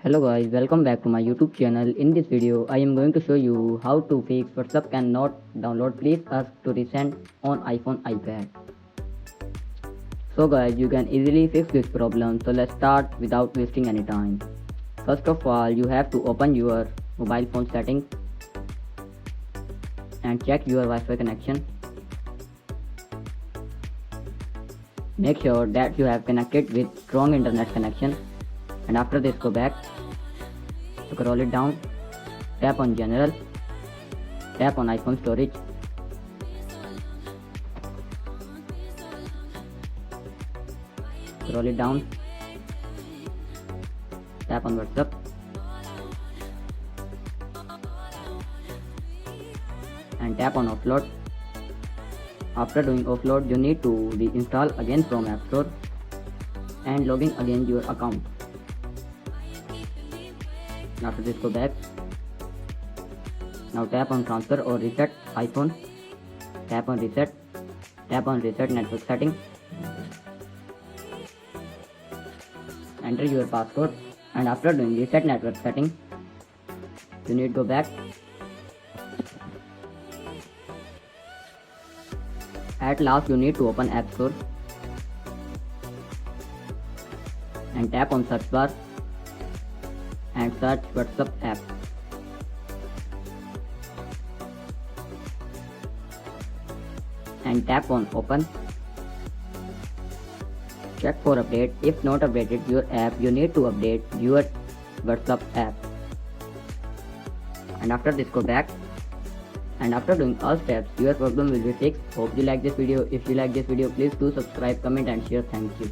Hello guys, welcome back to my YouTube channel. In this video, I am going to show you how to fix WhatsApp cannot download. Please ask to resend on iPhone, iPad. So guys, you can easily fix this problem. So let's start without wasting any time. First of all, you have to open your mobile phone settings and check your Wi-Fi connection. Make sure that you have connected with strong internet connection. And after this, go back, scroll it down, tap on general, tap on iPhone storage, scroll it down, tap on WhatsApp, and tap on offload. After doing offload, you need to reinstall again from App Store and log in again your account. After this, go back. Now tap on transfer or reset iPhone. Tap on reset. Tap on reset network setting. Enter your passcode. And after doing reset network setting, you need to go back. At last, you need to open App Store and tap on search bar and search WhatsApp app. And tap on open. Check for update. If not updated your app, you need to update your WhatsApp app. And after this, go back. And after doing all steps, your problem will be fixed. Hope you like this video. If you like this video, please do subscribe, comment and share. Thank you.